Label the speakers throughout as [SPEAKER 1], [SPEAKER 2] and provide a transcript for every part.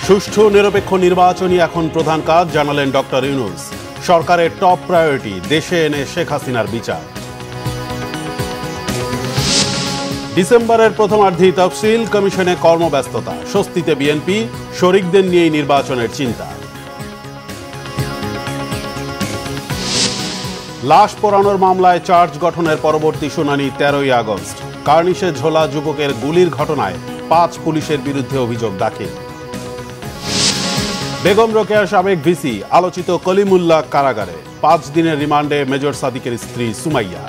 [SPEAKER 1] সুষ্ঠু নিরপেক্ষ নির্বাচনই এখন প্রধান কাজ জানালেন ডক্টর ইউনূস। সরকারের টপ প্রায়োরিটি দেশে এনে শেখ হাসিনার বিচার। ডিসেম্বরের প্রথমার্ধেই তফসিল কমিশনে কর্মব্যস্ততা, স্বস্তিতে বিএনপি, শরিকদের নিয়েই নির্বাচনের চিন্তা। লাশ পোড়ানোর মামলায় চার্জ গঠনের পরবর্তী শুনানি 13ই আগস্ট। কার্নিশে ঝোলা যুবকের গুলির ঘটনায় 5 পুলিশের বিরুদ্ধে অভিযোগ দাখিল। বেগম রোকেয়ার সাবেক ভিসি আলোচিত কলিমুল্লাহ কারাগারে, 5 দিনের রিমান্ডে মেজর সাদিকের স্ত্রী সুমাইয়া।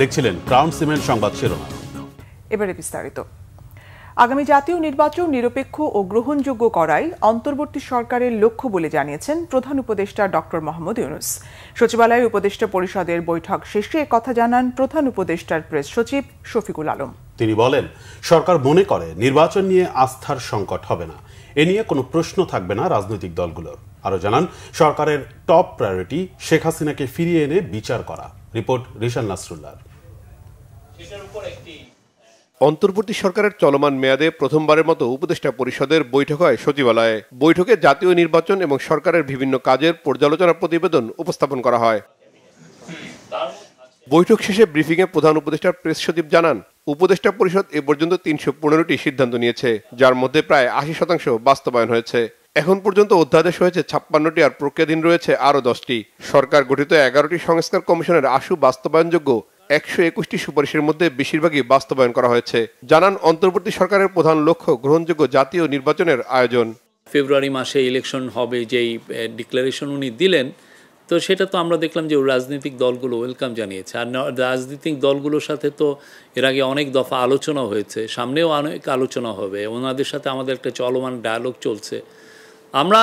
[SPEAKER 1] দেখছিলেন ক্রাউন সিমেন্ট সংবাদ শিরোনাম।
[SPEAKER 2] এবারে বিস্তারিত। আগামী জাতীয় নির্বাচন নিরপেক্ষ ও গ্রহণযোগ্য করাই অন্তর্বর্তী সরকারের লক্ষ্য বলে জানিয়েছেন প্রধান উপদেষ্টা ডক্টর মোহাম্মদ ইউনূস। সচিবালয়ে উপদেষ্টা পরিষদের বৈঠক শেষে কথা জানান প্রধান উপদেষ্টার প্রেস সচিব শফিকুল আলম।
[SPEAKER 1] তিনি বলেন, সরকার মনে করে নির্বাচন নিয়ে আস্থার সংকট হবে না, এ নিয়ে কোনো প্রশ্ন থাকবে না রাজনৈতিক দলগুলোর। আরো জানান, সরকারের টপ প্রায়োরিটি শেখ হাসিনাকে ফিরিয়ে এনে বিচার করা। রিপোর্ট রিশান নাসরুল্লাহ।
[SPEAKER 3] অন্তর্বর্তী সরকারের চলমান মেয়াদে প্রথমবারের মতো উপদেষ্টা পরিষদের বৈঠক হয় সচিবালয়ে। বৈঠকে জাতীয় নির্বাচন এবং সরকারের বিভিন্ন কাজের পর্যালোচনা প্রতিবেদন উপস্থাপন করা হয়। বৈঠক শেষে ব্রিফিংয়ে প্রধান উপদেষ্টার প্রেস সচিব জানান, উপদেষ্টা পরিষদ এ পর্যন্ত 315টি সিদ্ধান্ত নিয়েছে, যার মধ্যে প্রায় 80% বাস্তবায়ন হয়েছে। এখন পর্যন্ত অধ্যাদেশ হয়েছে 56টি, আর প্রক্রিয়াধীন রয়েছে আরও 10টি। সরকার গঠিত 11টি সংস্কার কমিশনের আশু বাস্তবায়নযোগ্য 121টি সুপারিশের মধ্যে বেশিরভাগই বাস্তবায়ন করা হয়েছে। জানান, অন্তর্বর্তী সরকারের প্রধান লক্ষ্য গ্রহণযোগ্য জাতীয় নির্বাচনের আয়োজন।
[SPEAKER 4] ফেব্রুয়ারি মাসে ইলেকশন হবে যেই ডিক্লারেশন উনি দিলেন, তো সেটা তো আমরা দেখলাম যে রাজনৈতিক দলগুলো ওয়েলকাম জানিয়েছে। আর রাজনৈতিক দলগুলোর সাথে তো এর আগে অনেক দফা আলোচনা হয়েছে, সামনেও অনেক আলোচনা হবে। ওনাদের সাথে আমাদের একটা চলমান ডায়ালগ চলছে। আমরা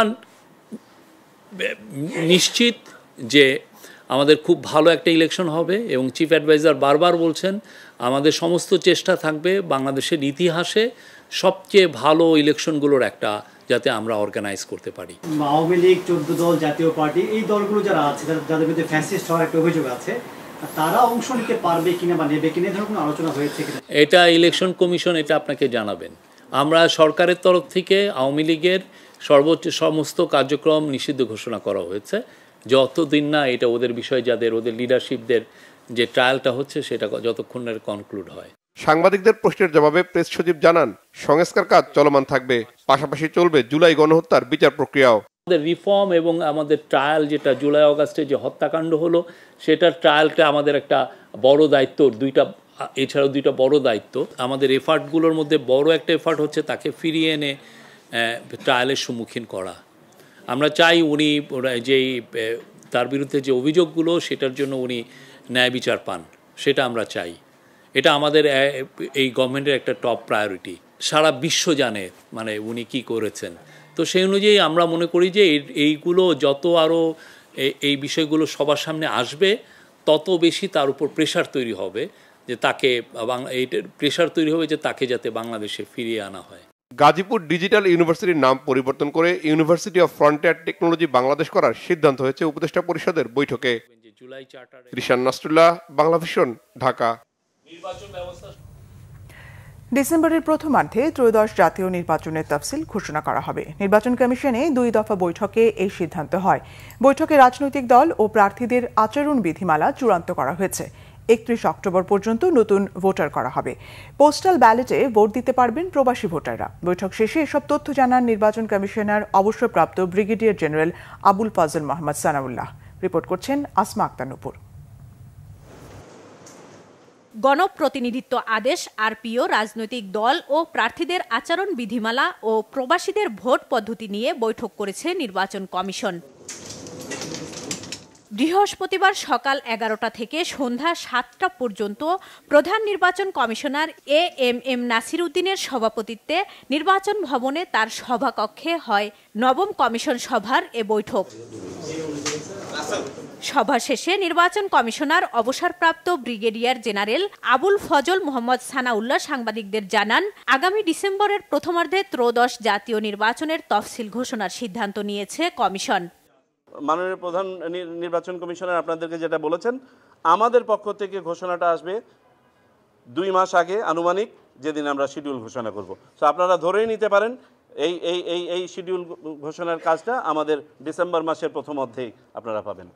[SPEAKER 4] নিশ্চিত যে আমাদের খুব ভালো একটা ইলেকশন হবে, এবং চিফ অ্যাডভাইজার বারবার বলছেন আমাদের সমস্ত চেষ্টা থাকবে বাংলাদেশের ইতিহাসে সবচেয়ে ভালো ইলেকশনগুলোর একটা যাতে আমরা অর্গানাইজ করতে পারি।
[SPEAKER 5] আওয়ামী লীগ, 14 দল, জাতীয় পার্টি, এই দলগুলো যারা আছে, যাদের বিরুদ্ধে ফ্যাসিস্ট হওয়ার একটা অভিযোগ আছে, তারা অংশ নিতে পারবে কিনা বা নেবে কিনা, ধরনের কোনো আলোচনা হয়েছে কিনা? এটা
[SPEAKER 4] ইলেকশন কমিশন এটা আপনাকে জানাবেন। আমরা সরকারের তরফ থেকে আওয়ামী লীগের সর্বোচ্চ সমস্ত কার্যক্রম নিষিদ্ধ ঘোষণা করা হয়েছে, যতদিন না এটা ওদের বিষয়ে ওদের লিডারশিপদের যে ট্রায়ালটা হচ্ছে সেটা যতক্ষণ না কনক্লুড হয়।
[SPEAKER 3] সাংবাদিকদের প্রশ্নের জবাবে প্রেস সচিব জানান, সংস্কার কাজ চলমান থাকবে, পাশাপাশি চলবে জুলাই গণহত্যার বিচার প্রক্রিয়াও।
[SPEAKER 4] আমাদের রিফর্ম এবং আমাদের ট্রায়াল, যেটা জুলাই অগাস্টে যে হত্যাকাণ্ড হলো, সেটার ট্রায়ালটা আমাদের একটা বড় দায়িত্ব। এছাড়াও দুইটা বড় দায়িত্ব। আমাদের এফার্টগুলোর মধ্যে বড় একটা এফার্ট হচ্ছে তাকে ফিরিয়ে এনে ট্রায়ালের সম্মুখীন করা। আমরা চাই উনি যেই তার বিরুদ্ধে যে অভিযোগগুলো, সেটার জন্য উনি ন্যায় বিচার পান, সেটা আমরা চাই। এটা আমাদের এই গভর্নমেন্টের একটা টপ প্রায়োরিটি। সারা বিশ্ব জানে উনি কি করেছেন। তো সেই অনুযায়ী আমরা মনে করি যে এইগুলো যত আরও এই বিষয়গুলো সবার সামনে আসবে, তত বেশি তার উপর প্রেশার তৈরি হবে যে তাকে যাতে বাংলাদেশে ফিরিয়ে আনা হয়।
[SPEAKER 3] গাজীপুর ডিজিটাল ইউনিভার্সিটির নাম পরিবর্তন করে university of frontier technology Bangladesh করার সিদ্ধান্ত হয়েছে উপদেষ্টা পরিষদের বৈঠকে। রিশান নাসরুল্লাহ, বাংলাভিশন, ঢাকা।
[SPEAKER 2] ডিসেম্বরের প্রথমার্ধে ত্রয়োদশ জাতীয় নির্বাচনের তফসিল ঘোষণা করা হবে। নির্বাচন কমিশনে 2 দফা বৈঠকে এই সিদ্ধান্ত হয়। বৈঠকে রাজনৈতিক দল ও প্রার্থীদের আচরণ বিধিমালা চূড়ান্ত করা হয়েছে। 31 অক্টোবর পর্যন্ত নতুন ভোটার করা হবে। পোস্টাল ব্যালটে ভোট দিতে পারবেন প্রবাসী ভোটাররা। বৈঠক শেষে এসব তথ্য জানান নির্বাচন কমিশনার অবসরপ্রাপ্ত brigadier general Abul ফাজল Mohammad Sanaullah. Report করছেন আসমা আক্তার নূপুর।
[SPEAKER 6] গণপ্রতিনিধিত্ব আদেশ, আরপিও, রাজনৈতিক দল ও প্রার্থীদের আচরণ বিধিমালা ও প্রবাসীদের ভোট পদ্ধতি নিয়ে বৈঠক করেছে নির্বাচন কমিশন। বৃহস্পতিবার সকাল 11টা থেকে সন্ধ্যা 7টা পর্যন্ত প্রধান নির্বাচন কমিশনার এএমএম নাসির উদ্দিনের সভাপতিত্বে নির্বাচন ভবনে তার সভাকক্ষে হয় নবম কমিশন সভার এ বৈঠক। সভা শেষে নির্বাচন কমিশনার অবসরপ্রাপ্ত ব্রিগেডিয়ার জেনারেল আবুল ফজল মোহাম্মদ সানাউল্লাহ সাংবাদিকদের জানান, আগামী ডিসেম্বরের প্রথমার্ধে ত্রয়োদশ জাতীয় নির্বাচনের তফসিল ঘোষণার সিদ্ধান্ত নিয়েছে কমিশন।
[SPEAKER 7] মাননীয় প্রধান নির্বাচন কমিশনার আপনাদেরকে যেটা বলেছেন, আমাদের পক্ষ থেকে ঘোষণাটা আসবে 2 মাস আগে আনুমানিক যেদিন আমরা শিডিউল ঘোষণা করব। সো আপনারা ধরেই নিতে পারেন এই শিডিউল ঘোষণার কাজটা আমাদের ডিসেম্বর মাসের প্রথম অর্ধেই আপনারা পাবেন।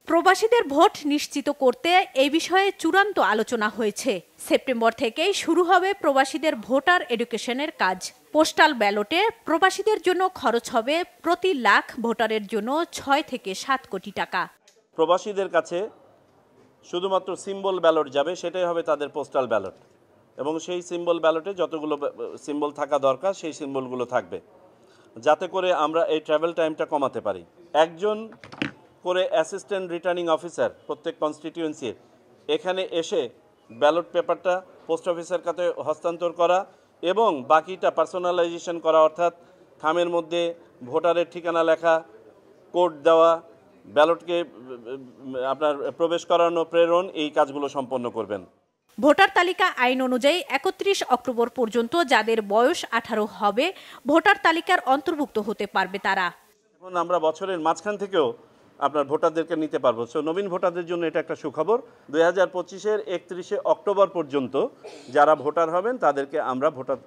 [SPEAKER 6] প্রবাসীদের ভোট নিশ্চিত করতে এই বিষয়ে চূড়ান্ত আলোচনা হয়েছে। সেপ্টেম্বর থেকেই শুরু হবে প্রবাসীদের ভোটার এডুকেশনের কাজ। পোস্টাল ব্যালটে প্রবাসীদের জন্য খরচ হবে প্রতি লাখ ভোটারের জন্য 6 থেকে 7 কোটি টাকা।
[SPEAKER 7] প্রবাসীদের কাছে শুধুমাত্র সিম্বল ব্যালট যাবে, সেটাই হবে তাদের পোস্টাল ব্যালট, এবং সেই সিম্বল ব্যালটে যতগুলো সিম্বল থাকা দরকার সেই সিম্বলগুলো থাকবে, যাতে করে আমরা এই ট্রাভেল টাইমটা কমাতে পারি। একজন করে অ্যাসিস্ট্যান্ট রিটার্নিং অফিসার প্রত্যেক কনস্টিটিউয়েন্সির এখানে এসে ব্যালট পেপারটা পোস্ট অফিসের কাছে হস্তান্তর করা এবং বাকিটা পার্সোনালাইজেশন করা, অর্থাৎ খামের মধ্যে ভোটারের ঠিকানা লেখা, কোড দেওয়া, ব্যালটকে আপনার প্রবেশ করানো, প্রেরণ, এই কাজগুলো সম্পন্ন করবেন।
[SPEAKER 6] ভোটার তালিকা আইন অনুযায়ী 31 অক্টোবর পর্যন্ত যাদের বয়স 18 হবে ভোটার তালিকার অন্তর্ভুক্ত হতে পারবে তারা।
[SPEAKER 7] এখন আমরা বছরের মাঝখান থেকেও আপনার ভোটারদেরকে নিতে পারবো। সো নবীন ভোটারদের জন্য এটা একটা সুখবর। 2025-এর 31 অক্টোবর পর্যন্ত যারা ভোটার হবেন তাদেরকে আমরা ভোটার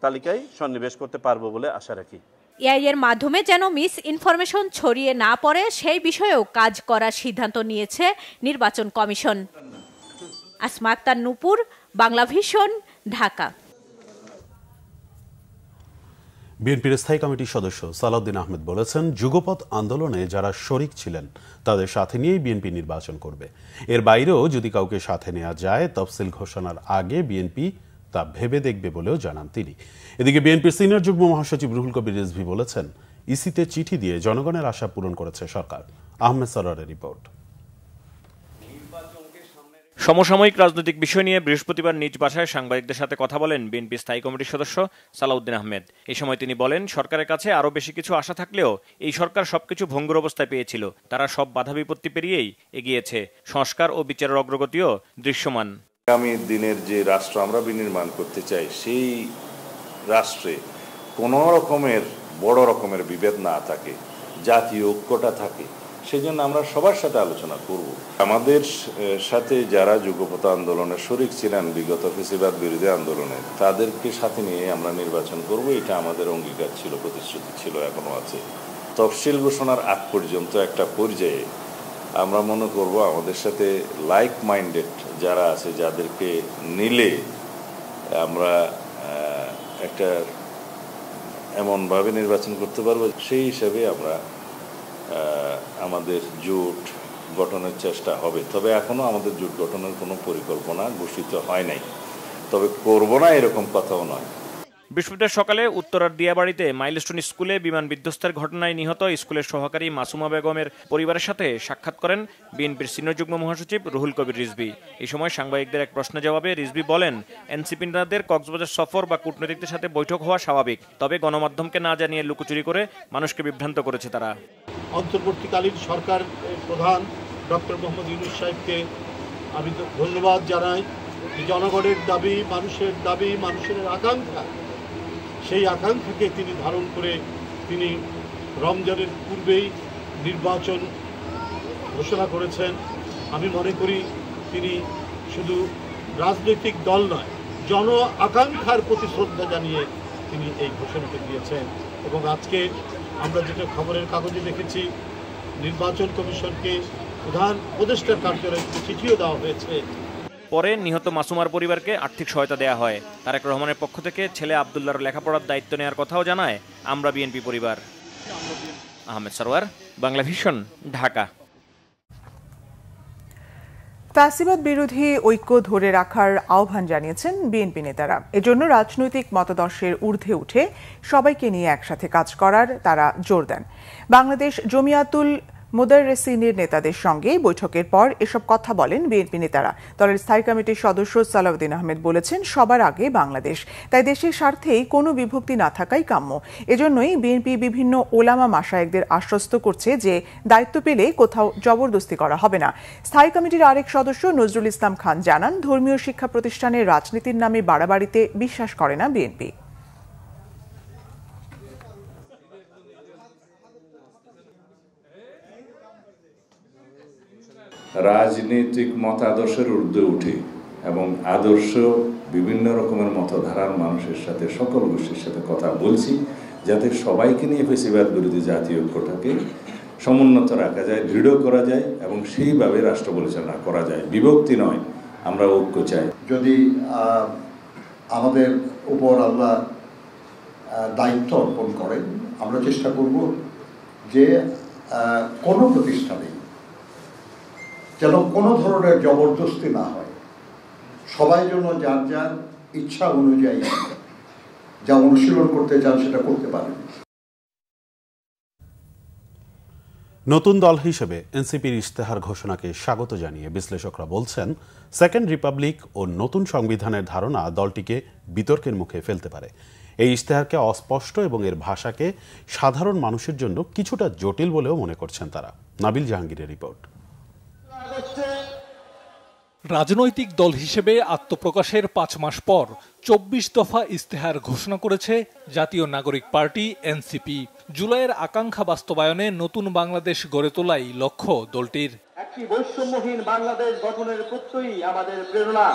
[SPEAKER 7] তালিকায় সন্নিবেশ করতে পারবো বলে আশা রাখি।
[SPEAKER 6] এআই এর মাধ্যমে যেন মিস ইনফরমেশন ছড়িয়ে না পড়ে সেই বিষয়েও কাজ করার সিদ্ধান্ত নিয়েছে নির্বাচন কমিশন। আসমা আক্তার নূপুর, বাংলা ভিশন, ঢাকা।
[SPEAKER 1] বিএনপির স্থায়ী কমিটির সদস্য সালাউদ্দিন আহমেদ বলেছেন, যুগপৎ আন্দোলনে যারা শরিক ছিলেন তাদের সাথে নিয়েই বিএনপি নির্বাচন করবে। এর বাইরেও যদি কাউকে সাথে নেওয়া যায় তফসিল ঘোষণার আগে বিএনপি তা ভেবে দেখবে বলেও জানান তিনি। এদিকে বিএনপির সিনিয়র যুগ্ম মহাসচিব রুহুল কবির রিজভী বলেছেন, ইসিতে চিঠি দিয়ে জনগণের আশা পূরণ করেছে সরকার। আহমেদ সরোয়ারের রিপোর্ট।
[SPEAKER 8] সমসাময়িক রাজনৈতিক বিষয় নিয়ে বৃহস্পতিবার নিজ বাসায় সাংবাদিকদের সাথে কথা বলেন বিএনপি স্থায়ী কমিটির সদস্য সালাউদ্দিন আহমেদ। এই সময় তিনি বলেন, সরকারের কাছে আরও বেশি কিছু আশা থাকলেও এই সরকার সবকিছু ভঙ্গুর অবস্থায় পেয়েছিল। তারা সব বাধা বিপত্তি পেরিয়েই এগিয়েছে। সংস্কার ও বিচারের অগ্রগতিও দৃশ্যমান।
[SPEAKER 9] আগামী দিনের যে রাষ্ট্র আমরা বিনির্মাণ করতে চাই, সেই রাষ্ট্রে কোনো রকমের বড় রকমের বিভেদ না থাকে, জাতীয় ঐক্যটা থাকে, সেজন্য আমরা সবার সাথে আলোচনা করব। আমাদের সাথে যারা যুগপৎ আন্দোলনের শরিক ছিলেন বিগত ফ্যাসিবাদ বিরোধী আন্দোলনে, তাদেরকে সাথে নিয়ে আমরা নির্বাচন করব, এটা আমাদের অঙ্গীকার ছিল, প্রতিশ্রুতি ছিল, এখনো আছে। তফসিল ঘোষণার আগ পর্যন্ত একটা পর্যায়ে আমরা মনে করব আমাদের সাথে লাইক মাইন্ডেড যারা আছে, যাদেরকে নিলে আমরা একটা এমনভাবে নির্বাচন করতে পারবো, সেই হিসাবে আমরা আমাদের জোট গঠনের চেষ্টা হবে। তবে এখনো আমাদের জোট গঠনের কোনো পরিকল্পনা ঘোষিত হয় নাই, তবে করব না এরকম কথাও নয়।
[SPEAKER 8] বৃহস্পতিবার সকালে উত্তরার দিয়াবাড়িতে মাইলস্টোন স্কুলে বিমান বিধ্বস্তের ঘটনায় নিহত স্কুলের সহকারী মাসুমা বেগমের পরিবারের সাথে সাক্ষাৎ করেন বিএনপির সিনিয়র যুগ্ম মহাসচিব রুহুল কবির রিজভী। এই সময় সাংবাদিকদের এক প্রশ্নের জবাবে রিজভী বলেন, এনসিপি নেতাদের কক্সবাজার সফর বা কূটনীতিকদের সাথে বৈঠক হওয়া স্বাভাবিক, তবে গণমাধ্যমকে না জানিয়ে লুকোচুরি করে মানুষকে বিভ্রান্ত করেছে তারা।
[SPEAKER 10] অন্তর্বর্তীকালীন সরকার প্রধান ডক্টর মোহাম্মদ ইউনূস সাহেবকে আমি ধন্যবাদ জানাই। জনগণের দাবি, মানুষের আকাঙ্ক্ষা, সেই আকাঙ্ক্ষাকে তিনি ধারণ করে তিনি রমজানের পূর্বেই নির্বাচন ঘোষণা করেছেন। আমি মনে করি তিনি শুধু রাজনৈতিক দল নয়, জন আকাঙ্ক্ষার প্রতি শ্রদ্ধা জানিয়ে তিনি এই ঘোষণাটা দিয়েছেন। এবং আজকে আমরা যেটা খবরের কাগজে দেখেছি, নির্বাচন কমিশনকে প্রধান উপদেষ্টার কার্যালয়ে চিঠিও দেওয়া হয়েছে।
[SPEAKER 8] পরে নিহত মাসুমার পরিবারকে আর্থিক সহায়তা দেওয়া হয়। তারেক রহমানের পক্ষ থেকে ছেলে আবদুল্লাহর লেখাপড়ার দায়িত্ব নেওয়ার কথাও জানায় আমরা বিএনপি পরিবার। আহমেদ সরোয়ার, বাংলা ভিশন, ঢাকা।
[SPEAKER 2] ফ্যাসিবাদ বিরোধী ঐক্য ধরে রাখার আহ্বান জানিয়েছেন বিএনপি নেতারা। এজন্য রাজনৈতিক মতাদর্শের ঊর্ধ্বে উঠে সবাইকে নিয়ে একসাথে কাজ করার তারা জোর দেন। বাংলাদেশ জমিয়াতুল মুদাররিসিনের নেতাদের সঙ্গে বৈঠকের পর এসব কথা বলেন বিএনপি নেতারা। দলের স্থায়ী কমিটির সদস্য সালাউদ্দিন আহমেদ বলেছেন, সবার আগে বাংলাদেশ, তাই দেশের স্বার্থেই কোনো বিভক্তি না থাকাই কাম্য। এজন্যই বিএনপি বিভিন্ন ওলামা মাশায়েখদের আশ্বস্ত করছে যে দায়িত্ব পেলে কোথাও জবরদস্তি করা হবে না। স্থায়ী কমিটির আরেক সদস্য নজরুল ইসলাম খান জানান, ধর্মীয় শিক্ষা প্রতিষ্ঠানের রাজনীতির নামে বাড়াবাড়িতে বিশ্বাস করে না বিএনপি।
[SPEAKER 9] রাজনৈতিক মতাদর্শের ঊর্ধ্বে উঠে এবং আদর্শ বিভিন্ন রকমের মতধারার মানুষের সাথে, সকল গোষ্ঠীর সাথে কথা বলছি, যাতে সবাইকে নিয়ে ফেসিবাদ বিরোধী জাতীয় ঐক্যটাকে সমুন্নত রাখা যায়, দৃঢ় করা যায় এবং সেইভাবে রাষ্ট্র পরিচালনা করা যায়। বিভক্তি নয়, আমরা ঐক্য চাই।
[SPEAKER 10] যদি আমাদের উপর আল্লাহ দায়িত্ব অর্পণ করেন, আমরা চেষ্টা করব যে কোনো প্রতিষ্ঠানে যেন কোনো ধরনের জবরদস্তি না হয়, সবাই যেন যার যার ইচ্ছা অনুযায়ী যা অনুশীলন করতে চান সেটা করতে পারেন।
[SPEAKER 1] নতুন দল হিসেবে এনসিপির ইশতেহার ঘোষণাকে স্বাগত জানিয়ে বিশ্লেষকরা বলছেন, সেকেন্ড রিপাবলিক ও নতুন সংবিধানের ধারণা দলটিকে বিতর্কের মুখে ফেলতে পারে। এই ইশতেহারকে অস্পষ্ট এবং এর ভাষাকে সাধারণ মানুষের জন্য কিছুটা জটিল বলেও মনে করছেন তারা। নাবিল জাহাঙ্গীরের রিপোর্ট।
[SPEAKER 11] রাজনৈতিক দল হিসেবে আত্মপ্রকাশের 5 মাস পর 24 দফা ইশতেহার ঘোষণা করেছে জাতীয় নাগরিক পার্টি এনসিপি। জুলাইয়ের আকাঙ্ক্ষা বাস্তবায়নে নতুন বাংলাদেশ গড়ে তোলাই লক্ষ্য দলটির।
[SPEAKER 12] একটি বৈষম্যহীন বাংলাদেশ গঠনের প্রত্যয়ই আমাদের প্রেরণা।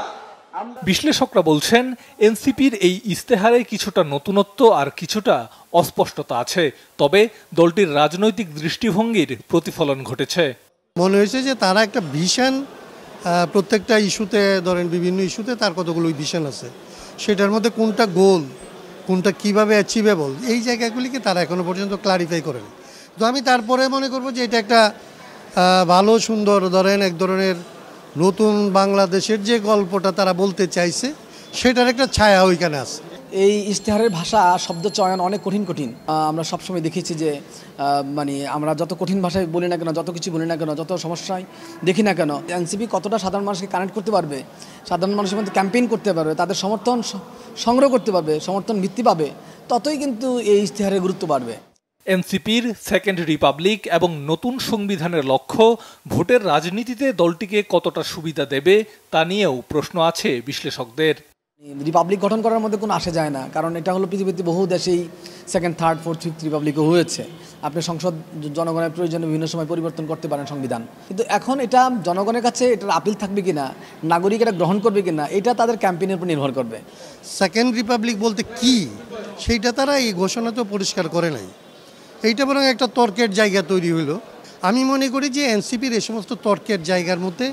[SPEAKER 11] বিশ্লেষকরা বলছেন, এনসিপির এই ইশতেহারে কিছুটা নতুনত্ব আর কিছুটা অস্পষ্টতা আছে, তবে দলটির রাজনৈতিক দৃষ্টিভঙ্গির প্রতিফলন ঘটেছে।
[SPEAKER 13] মনে হয়েছে যে তারা একটা ভিশন, প্রত্যেকটা ইস্যুতে ধরেন বিভিন্ন ইস্যুতে তার কতগুলো ভিশন আছে, সেটার মধ্যে কোনটা গোল, কোনটা কিভাবে অ্যাচিভেবল, এই জায়গাগুলিকে তারা এখনো পর্যন্ত ক্লারিফাই করেনি। তো আমি তারপরে মনে করব যে এটা একটা ভালো সুন্দর ধরেন এক ধরনের নতুন বাংলাদেশের যে গল্পটা তারা বলতে চাইছে সেটার একটা ছায়া ওইখানে আছে।
[SPEAKER 14] এই ইশতেহারের ভাষা, শব্দ চয়ন অনেক কঠিন। আমরা সবসময় দেখেছি যে মানে আমরা যত কঠিন ভাষায় বলি না কেন, যত কিছু বলি না কেন, যত সমস্যায় দেখি না কেন, এনসিপি কতটা সাধারণ মানুষকে কানেক্ট করতে পারবে, সাধারণ মানুষের মধ্যে ক্যাম্পেইন করতে পারবে, তাদের সমর্থন সংগ্রহ করতে পারবে, সমর্থন ভিত্তি পাবে, ততই কিন্তু এই ইশতেহারের গুরুত্ব বাড়বে।
[SPEAKER 11] এনসিপির সেকেন্ড রিপাবলিক এবং নতুন সংবিধানের লক্ষ্য ভোটের রাজনীতিতে দলটিকে কতটা সুবিধা দেবে তা নিয়েও প্রশ্ন আছে বিশ্লেষকদের।
[SPEAKER 14] রিপাবলিক গঠন করার মধ্যে কোনো আসে যায় না, কারণ এটা হলো পৃথিবীতে বহু দেশেই সেকেন্ড, থার্ড, ফোর্থ, ফিফথ রিপাবলিকও হয়েছে। আপনি সংসদ জনগণের প্রয়োজনে বিভিন্ন সময় পরিবর্তন করতে পারেন সংবিধান, কিন্তু এখন এটা জনগণের কাছে এটার আপিল থাকবে কিনা, নাগরিক এটা গ্রহণ করবে কিনা, এটা তাদের ক্যাম্পেইনের উপর নির্ভর করবে।
[SPEAKER 13] সেকেন্ড রিপাবলিক বলতে কি সেইটা তারা এই ঘোষণা তো পরিষ্কার করে নাই, এইটা বরং একটা তর্কের জায়গা তৈরি হলো। আমি মনে করি যে এনসিপির এই সমস্ত তর্কের জায়গার মধ্যে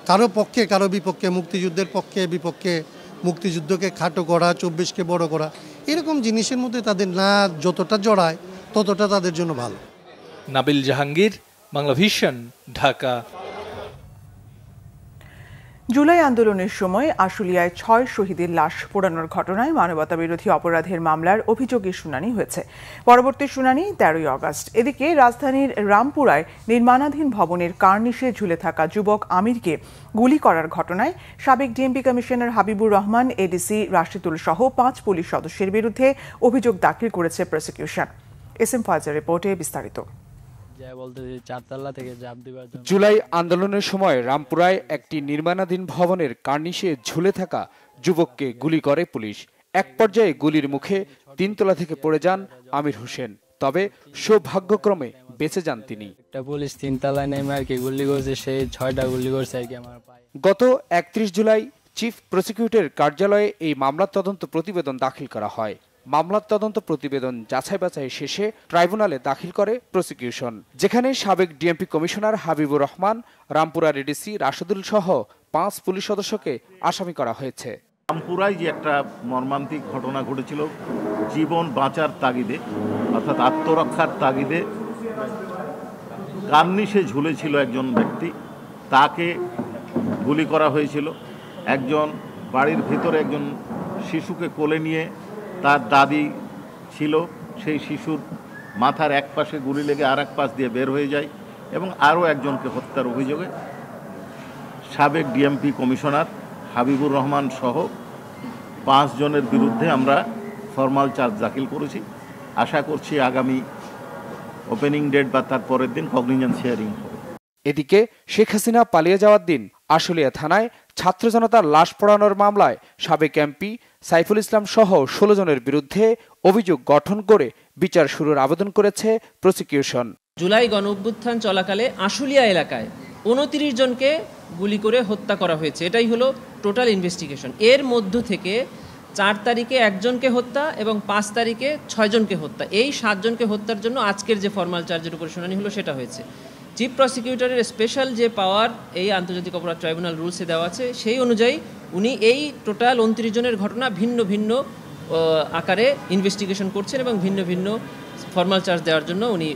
[SPEAKER 13] কারো পক্ষে কারো বিপক্ষে, মুক্তিযুদ্ধের পক্ষে বিপক্ষে, মুক্তিযুদ্ধকে খাটো করা, 24কে বড় করা, এরকম জিনিসের মধ্যে তাদের না যতটা জড়ায় ততটা তাদের জন্য ভালো।
[SPEAKER 11] নাবিল জাহাঙ্গীর, বাংলা ভিশন, ঢাকা।
[SPEAKER 2] জুলাই আন্দোলনের সময় আশুলিয়ায় 6 শহীদের লাশ পোড়ানোর ঘটনায় মানবতাবিরোধী অপরাধের মামলার অভিযোগের শুনানি হয়েছে। পরবর্তী শুনানি 13ই আগস্ট। এদিকে রাজধানীর রামপুরায় নির্মাণাধীন ভবনের কার্নিশে ঝুলে থাকা যুবক আমিরকে গুলি করার ঘটনায় সাবেক DMP commissioner Habibur Rahman, ADC Rashidul সহ 5 পুলিশ সদস্যের বিরুদ্ধে অভিযোগ দাখিল করেছে প্রসিকিউশন। এসএম ফয়জের রিপোর্টে বিস্তারিত।
[SPEAKER 15] জুলাই আন্দোলনের সময় রামপুরায় একটি নির্মাণাধীন ভবনের কার্নিশে ঝুলে থাকা যুবককে গুলি করে পুলিশ। এক পর্যায়ে গুলির মুখে 3 তলা থেকে পড়ে যান আমির হোসেন, তবে সৌভাগ্যক্রমে বেঁচে যান তিনি।
[SPEAKER 16] পুলিশ 3 তলায় নেমে আর কি গুলি করছে, সেই 6টা গুলি করছে আর কি আমার পায়ে।
[SPEAKER 15] গত 31 জুলাই চিফ প্রসিকিউটরের কার্যালয়ে এই মামলার তদন্ত প্রতিবেদন দাখিল করা হয়। মামলার তদন্ত প্রতিবেদন যাচাই বাছাই শেষে ট্রাইব্যুনালে দাখিল করে প্রসিকিউশন, যেখানে সাবেক DMP commissioner Habibur Rahman, Rampura ADC Rashidul সহ 5 পুলিশ সদস্যকে আসামি করা হয়েছে।
[SPEAKER 17] রামপুরায় যে একটা মর্মান্তিক ঘটনা ঘটেছিল, জীবন বাঁচার তাগিদে অর্থাৎ আত্মরক্ষার তাগিদে কার্নিশে ঝুলেছিল একজন ব্যক্তি, তাকে গুলি করা হয়েছিল। একজন বাড়ির ভিতরে একজন শিশুকে কোলে নিয়ে তার দাদি ছিল, সেই শিশুর মাথার এক পাশে গুলি লেগে আর এক পাশ দিয়ে বের হয়ে যায় এবং আরও একজনকে হত্যার অভিযোগে সাবেক ডিএমপি কমিশনার হাবিবুর রহমান সহ 5 জনের বিরুদ্ধে আমরা ফরমাল চার্জ দাখিল করেছি। আশা করছি আগামী ওপেনিং ডেট বা তার পরের দিন কগনিজেন্স হিয়ারিং হবে।
[SPEAKER 15] এদিকে শেখ হাসিনা পালিয়ে যাওয়ার দিন আশুলিয়া থানায় ছাত্র জনতার লাশ পোড়ানোর মামলায় সাবেক এমপি সাইফুল ইসলাম সহ 16 জনের বিরুদ্ধে অভিযোগ গঠন করে বিচার শুরুর আবেদন করেছে প্রসিকিউশন।
[SPEAKER 18] জুলাই গণঅভ্যুত্থান চলাকালে আশুলিয়া এলাকায় 29 জনকে গুলি করে হত্যা করা হয়েছে। এটাই হলো টোটাল ইনভেস্টিগেশন। এর মধ্য থেকে 4 তারিখে একজনকে হত্যা এবং 5 তারিখে 6 জনকে হত্যা, এই 7 জনকে হত্যার জন্য আজকের যে ফরমাল চার্জের উপর শুনানি হলো সেটা হয়েছে। চিফ প্রসিকিউটরের স্পেশাল যে পাওয়ার এই আন্তর্জাতিক অপরাধ ট্রাইব্যুনাল রুলসে দেওয়া আছে, সেই অনুযায়ী উনি এই টোটাল 29 জনের ঘটনা ভিন্ন ভিন্ন আকারে ইনভেস্টিগেশন করছেন এবং ভিন্ন ভিন্ন ফরমাল চার্জ দেওয়ার জন্য উনি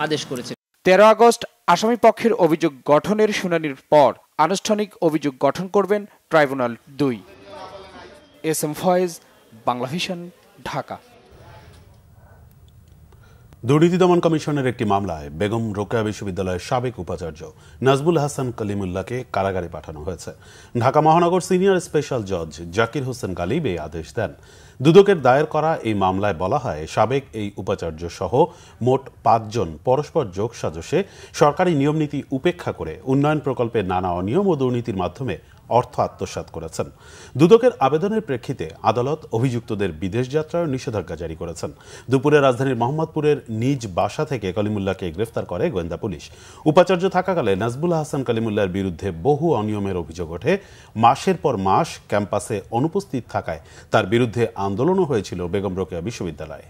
[SPEAKER 18] আদেশ করেছেন।
[SPEAKER 15] 13 আগস্ট আসামি পক্ষের অভিযোগ গঠনের শুনানির পর আনুষ্ঠানিক অভিযোগ গঠন করবেন tribunal 2। S M Foyez, Bangla Vision, Dhaka.
[SPEAKER 1] দুর্নীতি দমন কমিশনের একটি মামলায় বেগম রোকেয়া বিশ্ববিদ্যালয়ের সাবেক উপাচার্য নাজবুল হাসান কলিমুল্লাহকে কারাগারে পাঠানো হয়েছে। ঢাকা মহানগর সিনিয়র স্পেশাল জজ জাকির হোসেন গালিব এই আদেশ দেন। দুদকের দায়ের করা এই মামলায় বলা হয়, সাবেক এই উপাচার্য সহ মোট 5 জন পরস্পর যোগসাজশে সরকারি নিয়মনীতি উপেক্ষা করে উন্নয়ন প্রকল্পের নানা অনিয়ম ও দুর্নীতির মাধ্যমে অর্থ আত্মসাৎ করেছেন। দুদকের আবেদনের প্রেক্ষিতে আদালত অভিযুক্তদের বিদেশ যাত্রার নিষেধাজ্ঞা জারি করেছেন। দুপুরে রাজধানীর মোহাম্মদপুরের নিজ বাসা থেকে কলিমুল্লাহকে গ্রেফতার করে গোয়েন্দা পুলিশ। উপাচার্য থাকাকালে নাজবুল হাসান কলিমুল্লাহর বিরুদ্ধে বহু অনিয়মের অভিযোগ ওঠে। মাসের পর মাস ক্যাম্পাসে অনুপস্থিত থাকায় তার বিরুদ্ধে আন্দোলনও হয়েছিল বেগম রোকেয়া বিশ্ববিদ্যালয়ে।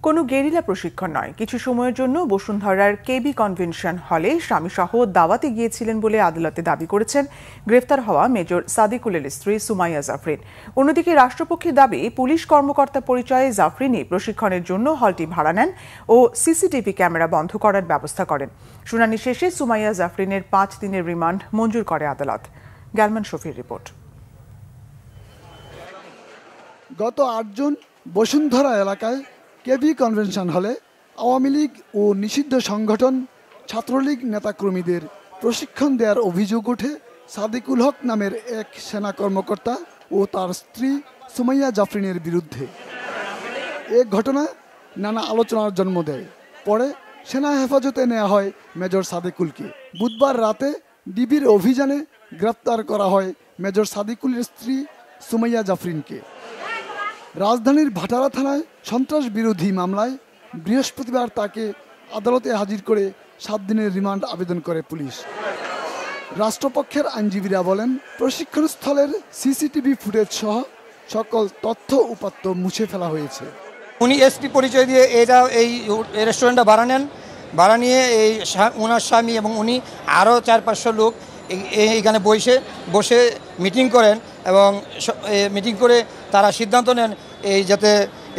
[SPEAKER 2] কোনো গেরিলা প্রশিক্ষণ নয়, কিছু সময়ের জন্য বসুন্ধরার কেবি কনভেনশন হলে স্বামীসহ দাওয়াতে গিয়েছিলেন বলে আদালতে দাবি করেছেন গ্রেফতার হওয়া মেজর সাদিকুলের স্ত্রী সুমাইয়া জাফরিন। অন্যদিকে রাষ্ট্রপক্ষের দাবি, পুলিশ কর্মকর্তা পরিচয়ে জাফরিনই প্রশিক্ষণের জন্য হলটি ভাড়া নেন ও সিসিটিভি ক্যামেরা বন্ধ করার ব্যবস্থা করেন। শুনানি শেষে সুমাইয়া জাফরিনের 5 দিনের রিমান্ড মঞ্জুর করে আদালত। গ্যালমান শফির রিপোর্ট।
[SPEAKER 19] গত 8 জুন বসুন্ধরা এলাকায় কেবি কনভেনশন হলে আওয়ামী লীগ ও নিষিদ্ধ সংগঠন ছাত্রলীগ নেতাকর্মীদের প্রশিক্ষণ দেওয়ার অভিযোগ ওঠে সাদিকুল হক নামের এক সেনা কর্মকর্তা ও তার স্ত্রী সুমাইয়া জাফরিনের বিরুদ্ধে। এ ঘটনা নানা আলোচনার জন্ম দেয়। পরে সেনা হেফাজতে নেওয়া হয় মেজর সাদিকুলকে। বুধবার রাতে ডিবির অভিযানে গ্রেপ্তার করা হয় মেজর সাদিকুলের স্ত্রী সুমাইয়া জাফরিনকে। রাজধানীর ভাটারা থানায় সন্ত্রাস বিরোধী মামলায় বৃহস্পতিবার তাকে আদালতে হাজির করে 7 দিনের রিমান্ড আবেদন করে পুলিশ। রাষ্ট্রপক্ষের আইনজীবীরা বলেন, প্রশিক্ষণস্থলের সিসিটিভি ফুটেজ সহ সকল তথ্য উপাত্ত মুছে ফেলা হয়েছে।
[SPEAKER 20] উনি এসপি পরিচয় দিয়ে এই রেস্টুরেন্টটা ভাড়া নেন। ভাড়া নিয়ে ওনার স্বামী এবং উনি আরও 400-500 লোক এইখানে বসে মিটিং করেন এবং মিটিং করে তারা সিদ্ধান্ত নেন যাতে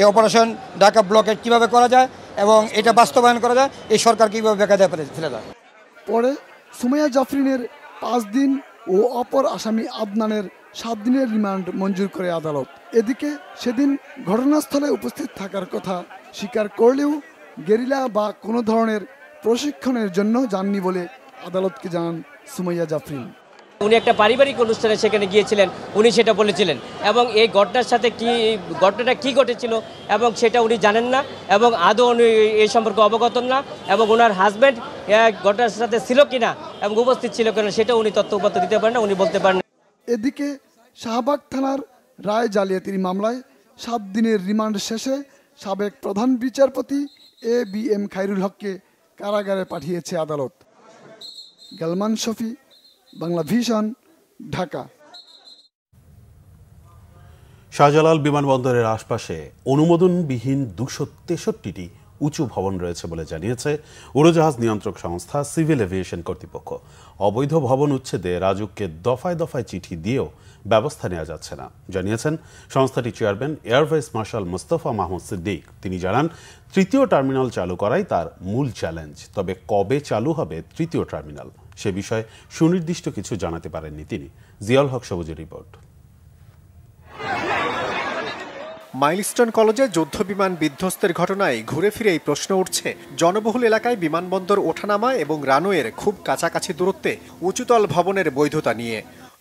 [SPEAKER 20] এই অপারেশন ঢাকা ব্লকেট কীভাবে করা যায় এবং এটা বাস্তবায়ন করা যায়, এই সরকার কীভাবে বেকায়দায় ফেলে দেয়।
[SPEAKER 19] পরে সুমাইয়া জাফরিনের 5 দিন ও অপর আসামি আদনানের 7 দিনের রিমান্ড মঞ্জুর করে আদালত। এদিকে সেদিন ঘটনাস্থলে উপস্থিত থাকার কথা স্বীকার করলেও গেরিলা বা কোনো ধরনের প্রশিক্ষণের জন্য যাননি বলে আদালতকে জানান সুমাইয়া জাফরিন।
[SPEAKER 21] উনি একটা পারিবারিক অনুষ্ঠানে সেখানে গিয়েছিলেন, উনি সেটা বলেছিলেন এবং এই ঘটনার সাথে ঘটনাটা কি ঘটেছিল এবং সেটা উনি জানেন না এবং আদৌ উনি এই সম্পর্কে অবগত না এবং ওনার হাজব্যান্ড ঘটনার সাথে ছিল কিনা এবং উপস্থিত ছিল কিনা সেটা উনি তথ্য উপাত্ত দিতে পারেন না, উনি বলতে পারেন।
[SPEAKER 19] এদিকে শাহবাগ থানার রায় জালিয়াতির মামলায় 7 দিনের রিমান্ড শেষে সাবেক প্রধান বিচারপতি ABM খায়রুল হককে কারাগারে পাঠিয়েছে আদালত। গালমান শফি, বাংলা ভিশন, ঢাকা।
[SPEAKER 1] শাহজালাল বিমানবন্দরের আশপাশে অনুমোদনবিহীন 263টি উঁচু ভবন রয়েছে বলে জানিয়েছে উড়োজাহাজ নিয়ন্ত্রক সংস্থা সিভিল এভিয়েশন কর্তৃপক্ষ। অবৈধ ভবন উচ্ছেদে রাজুককে দফায় দফায় চিঠি দিয়েও ব্যবস্থা নেওয়া যাচ্ছে না, জানিয়েছেন সংস্থাটির chairman air vice marshal Mostafa Mahmud Siddique. তিনি জানান, 3য় টার্মিনাল চালু করাই তার মূল চ্যালেঞ্জ। তবে কবে চালু হবে 3য় টার্মিনাল সে বিষয়ে সুনির্দিষ্ট কিছু জানাতে পারেননি তিনি। জিয়াউল হক সবুজের রিপোর্ট।
[SPEAKER 22] মাইলস্টোন কলেজে যুদ্ধ বিমান বিধ্বস্তের ঘটনায় ঘুরে ফিরে এই প্রশ্ন উঠছে, জনবহুল এলাকায় বিমানবন্দর ওঠানামা এবং রানওয়ের খুব কাছাকাছি দূরত্বে উঁচুতল ভবনের বৈধতা নিয়ে।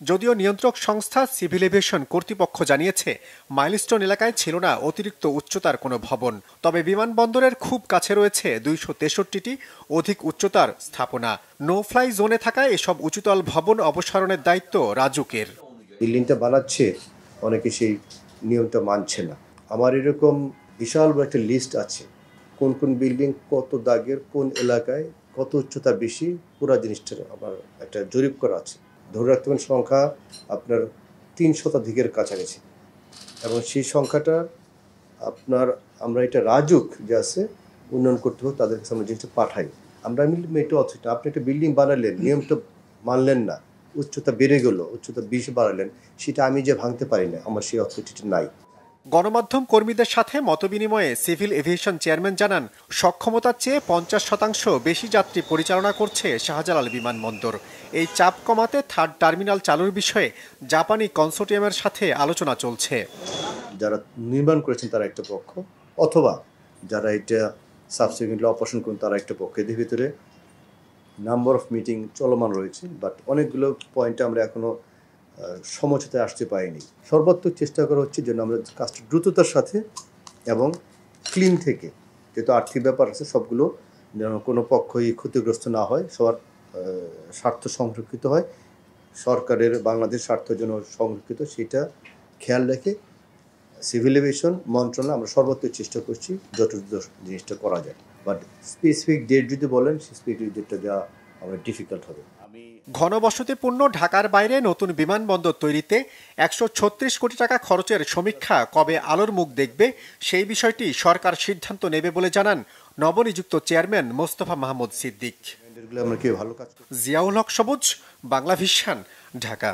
[SPEAKER 22] যদিও নিয়ন্ত্রক সংস্থা সিভিল এভিয়েশন কর্তৃপক্ষ জানিয়েছে, মাইলস্টোন এলাকায় ছিল না অতিরিক্ত উচ্চতার কোনো ভবন। তবে বিমানবন্দরের খুব কাছে রয়েছে 263টি অধিক উচ্চতার স্থাপনা। নো ফ্লাই জোনে থাকা এসব উঁচুতল ভবন অপসারণের দায়িত্ব রাজুকের।
[SPEAKER 23] বিল্ডিংটা বানাচ্ছে, অনেকে সেই নিয়মটা মানছে না। আমার এরকম
[SPEAKER 4] বিশাল বড় একটা লিস্ট আছে, কোন কোন বিল্ডিং কত দাগের, কোন এলাকায় কত উচ্চতা বেশি, পুরো জিনিসটার আমার একটা জরিপ করা আছে। ধরে রাখতে পারেন সংখ্যা আপনার 3 শতাধিকের কাছাকাছি, এবং সেই সংখ্যাটা আপনার আমরা এটা রাজুক যে আছে উন্নয়ন করতে হবে তাদের কাছে আমরা জিনিসটা পাঠাই। আমরা এটা অথরিটি, আপনি একটা বিল্ডিং বানালেন, নিয়মটা মানলেন না, উচ্চতা বেড়ে গেল, উচ্চতা 20 বাড়ালেন, সেটা আমি যে ভাঙতে পারি না, আমার সেই অথরিটিটা নাই।
[SPEAKER 22] গণমাধ্যম কর্মীদের সাথে মতবিনিময়ে সিভিল এভিয়েশন চেয়ারম্যান জানান, সক্ষমতার চেয়ে 50% বেশি যাত্রী পরিচালনা করছে শাহজালাল বিমানবন্দর। এই চাপ কমাতে থার্ড টার্মিনাল চালুর বিষয়ে জাপানি কনসোর্টিয়ামের সাথে আলোচনা চলছে।
[SPEAKER 4] যারা নির্মাণ করেছেন তারা একটা পক্ষ, অথবা যারা এটা সাবসিকুয়েন্টলি অপারেশন করেন তারা একটা পক্ষ। এদের ভিতরে নাম্বার অফ মিটিং চলমান রয়েছে, বাট অনেকগুলো পয়েন্টে আমরা এখনো সমঝোতায় আসতে পারিনি। সর্বাত্মক চেষ্টা করা হচ্ছে যেন আমরা কাজটা দ্রুততার সাথে এবং ক্লিন থেকে, যেহেতু আর্থিক ব্যাপার আছে, সবগুলো যেন কোনো পক্ষই ক্ষতিগ্রস্ত না হয়, সবার স্বার্থ সংরক্ষিত হয়, সরকারের বাংলাদেশ স্বার্থ যেন সংরক্ষিত, সেটা খেয়াল রেখে সিভিল এভিয়েশন মন্ত্রণালয় আমরা সর্বোচ্চ চেষ্টা করছি যতটুকু জিনিসটা করা যায়। বাট স্পেসিফিক ডেট যদি বলেন, সেই স্পেসিফিক ডেটটা দেওয়া আমার ডিফিকাল্ট হবে।
[SPEAKER 22] ঘনবসতিপূর্ণ ঢাকার বাইরে নতুন বিমানবন্দর তৈরিতে 136 কোটি টাকা খরচের সমীক্ষা কবে আলোর মুখ দেখবে, সেই বিষয়টি সরকার সিদ্ধান্ত নেবে বলে জানান নবনিযুক্ত চেয়ারম্যান মোস্তফা মাহমুদ সিদ্দিক। জিয়াউল হক সবুজ, বাংলা ভিশন, ঢাকা।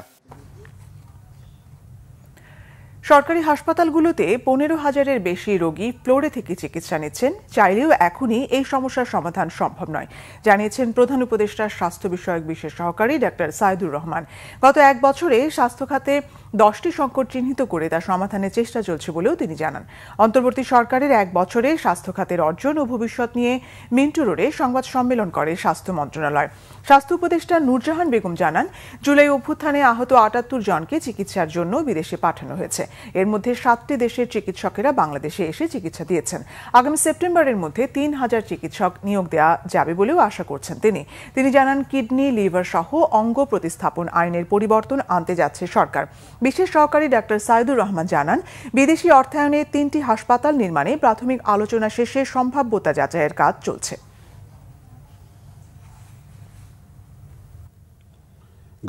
[SPEAKER 2] সরকারি হাসপাতালগুলোতে 15,000-এর বেশি রোগী ফ্লোরে থেকে চিকিৎসা নিচ্ছেন, চাইলেও এখনই এই সমস্যার সমাধান সম্ভব নয়, জানিয়েছেন প্রধান উপদেষ্টার স্বাস্থ্য বিষয়ক বিশেষ সহকারী ডাক্তার সাইদুর রহমান। গত 1 বছরে স্বাস্থ্য খাতে 10টি সংকট চিহ্নিত করে তা সমাধানের চেষ্টা চলছে বলেও তিনি জানান। অন্তর্বর্তী সরকারের 1 বছরে স্বাস্থ্য খাতের অর্জন ও ভবিষ্যৎ নিয়ে মিন্টু রোডে সংবাদ সম্মেলন করে স্বাস্থ্য মন্ত্রণালয়। স্বাস্থ্য উপদেষ্টা নূরজাহান বেগম জানান, জুলাই অভ্যুত্থানে আহত 78 জনকে চিকিৎসার জন্য বিদেশে পাঠানো হয়েছে। এর মধ্যে 7টি দেশের চিকিৎসকেরা বাংলাদেশে এসে চিকিৎসা দিয়েছেন। আগামী সেপ্টেম্বরের মধ্যে 3000 চিকিৎসক নিয়োগ দেওয়া যাবে বলেও আশা করছেন তিনি জানান, কিডনি, লিভার সহ অঙ্গ প্রতিস্থাপন আইনের পরিবর্তন আনতে যাচ্ছে সরকার। বিশেষ সহকারী ডাক্তার সাইদুর রহমান জানান, বিদেশি অর্থায়নে 3টি হাসপাতাল নির্মাণে প্রাথমিক আলোচনা শেষে সম্ভাব্যতা যাচাইয়ের কাজ চলছে।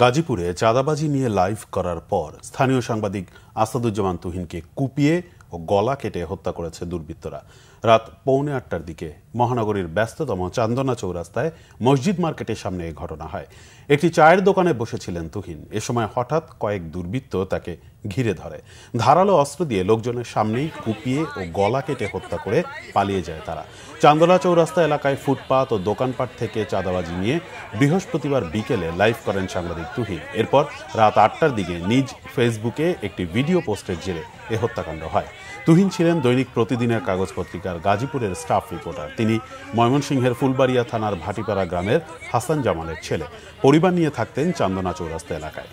[SPEAKER 1] গাজীপুরে চাঁদাবাজি নিয়ে লাইভ করার পর স্থানীয় সাংবাদিক আসাদুজ্জামান তুহিনকে কুপিয়ে ও গলা কেটে হত্যা করেছে দুর্বৃত্তরা। রাত 7:45টার দিকে মহানগরীর ব্যস্ততম চান্দনা চৌরাস্তায় মসজিদ মার্কেটের সামনে এই ঘটনা হয়। একটি চায়ের দোকানে বসেছিলেন তুহিন। এ সময় হঠাৎ কয়েক দুর্বৃত্ত তাকে ঘিরে ধরে। ধারালো অস্ত্র দিয়ে লোকজনের সামনেই কুপিয়ে ও গলা কেটে হত্যা করে পালিয়ে যায় তারা। চান্দনা চৌরাস্তা এলাকায় ফুটপাত ও দোকানপাট থেকে চাঁদাবাজি নিয়ে বৃহস্পতিবার বিকেলে লাইভ করেন সাংবাদিক তুহিন। এরপর রাত 8টার দিকে নিজ ফেসবুকে একটি ভিডিও পোস্টের জেরে এ হত্যাকাণ্ড হয়। তুহিন ছিলেন দৈনিক প্রতিদিনের কাগজ পত্রিকার গাজীপুরের স্টাফ রিপোর্টার। তিনি ময়মনসিংহের ফুলবাড়িয়া থানার ভাটিপাড়া গ্রামের হাসান জামালের ছেলে। পরিবার নিয়ে থাকতেন চান্দনা চৌরাস্তা এলাকায়।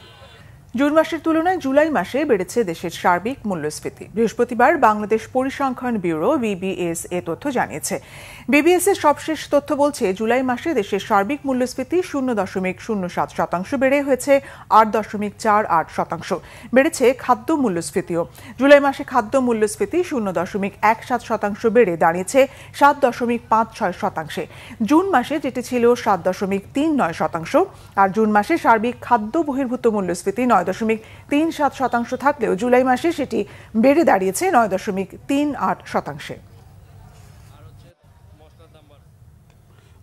[SPEAKER 2] জুন মাসের তুলনায় জুলাই মাসে বেড়েছে দেশের সার্বিক মূল্যস্ফীতি। বৃহস্পতিবার বাংলাদেশ পরিসংখ্যান ব্যুরো বিবিএস এ তথ্য জানিয়েছে। বিবিএস এর সবশেষ তথ্য বলছে, জুলাই মাসে দেশের সার্বিক মূল্যস্ফীতি 0.07% বেড়ে হয়েছে 8.48%। বেড়েছে খাদ্য মূল্যস্ফীতিও। জুলাই মাসে খাদ্য মূল্যস্ফীতি 0.17% বেড়ে দাঁড়িয়েছে 7.56%। জুন মাসে যেটি ছিল 7.39%, আর জুন মাসে সার্বিক খাদ্য বহির্ভূত মূল্যস্ফীতি 9.37% থাকলেও জুলাই মাসে সেটি বেড়ে দাঁড়িয়েছে 9.38%।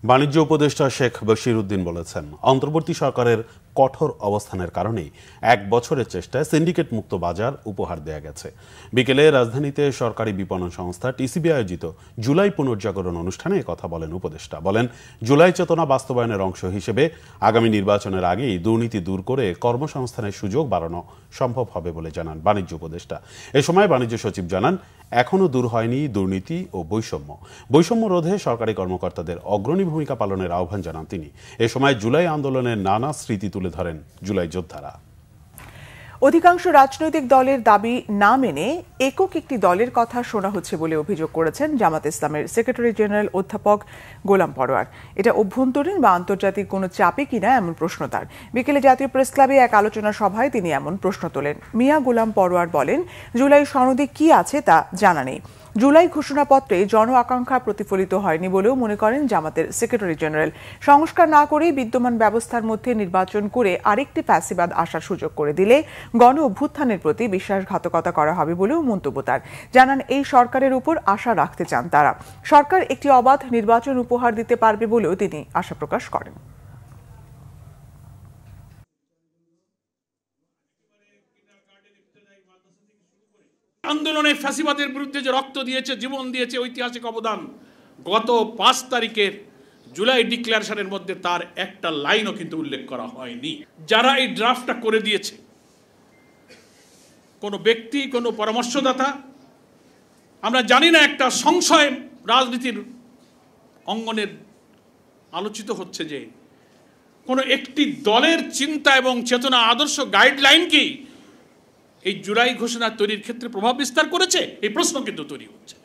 [SPEAKER 1] বাণিজ্য উপদেষ্টা শেখ বশির উদ্দিন বলেছেন, অন্তর্বর্তী সরকারের কঠোর অবস্থানের কারণেই 1 বছরের চেষ্টায় সিন্ডিকেট মুক্ত বাজার উপহার দেয়া গেছে। বিকেলে রাজধানীতে সরকারি বিপণন সংস্থা টিসিবি আয়োজিত জুলাই পুনর্জাগরণ অনুষ্ঠানে কথা বলেন উপদেষ্টা। বলেন, জুলাই চেতনা বাস্তবায়নের অংশ হিসেবে আগামী নির্বাচনের আগেই দুর্নীতি দূর করে কর্মসংস্থানের সুযোগ বাড়ানো সম্ভব হবে বলে জানান বাণিজ্য উপদেষ্টা। এ সময় বাণিজ্য সচিব জানান, এখনও দূর হয়নি দুর্নীতি ও বৈষম্য রোধে সরকারি কর্মকর্তাদের অগ্রণী ভূমিকা পালনের আহ্বান জানান তিনি। এ সময় জুলাই আন্দোলনের নানা স্মৃতি তুলে ধরেন জুলাই যোদ্ধারা।
[SPEAKER 2] অধিকাংশ রাজনৈতিক দলের দাবি না মেনে একক একটি দলের কথা শোনা হচ্ছে বলে অভিযোগ করেছেন জামাত ইসলামের সেক্রেটারি জেনারেল অধ্যাপক গোলাম পরোয়ার। এটা অভ্যন্তরীণ বা আন্তর্জাতিক কোনো চাপে কিনা এমন প্রশ্ন তার। বিকেলে জাতীয় প্রেস ক্লাবে এক আলোচনা সভায় তিনি এমন প্রশ্ন তোলেন। মিয়া গোলাম পরোয়ার বলেন, জুলাই সনদে কি আছে তা জানা নেই। জুলাই ঘোষণাপত্রে জন আকাঙ্ক্ষা প্রতিফলিত হয়নি বলেও মনে করেন জামাতের সেক্রেটারি জেনারেল। সংস্কার না করে বিদ্যমান ব্যবস্থার মধ্যে নির্বাচন করে আরেকটি ফ্যাসিবাদ আসার সুযোগ করে দিলে গণ অভ্যুত্থানের প্রতি বিশ্বাসঘাতকতা করা হবে বলেও মন্তব্য তার। জানান এই সরকারের উপর আশা রাখতে চান তারা। সরকার একটি অবাধ নির্বাচন উপহার দিতে পারবে বলেও তিনি আশা প্রকাশ করেন।
[SPEAKER 3] আন্দোলনে ফ্যাসিবাদের বিরুদ্ধে যে রক্ত দিয়েছে, জীবন দিয়েছে, ঐতিহাসিক অবদান, গত ৫ তারিখের জুলাই ডিক্লারেশনের মধ্যে তার একটা লাইনও কিন্তু উল্লেখ করা হয়নি। যারা এই ড্রাফটটা করে দিয়েছে, কোনো ব্যক্তি, কোনো পরামর্শদাতা, আমরা জানি না, একটা সংশয় রাজনীতির অঙ্গনের আলোচিত হচ্ছে যে কোনো একটি দলের চিন্তা এবং চেতনা, আদর্শ, গাইডলাইন কি এই জুলাই ঘোষণা তৈরির ক্ষেত্রে প্রভাব বিস্তার করেছে? এই প্রশ্ন কিন্তু তৈরি হচ্ছে।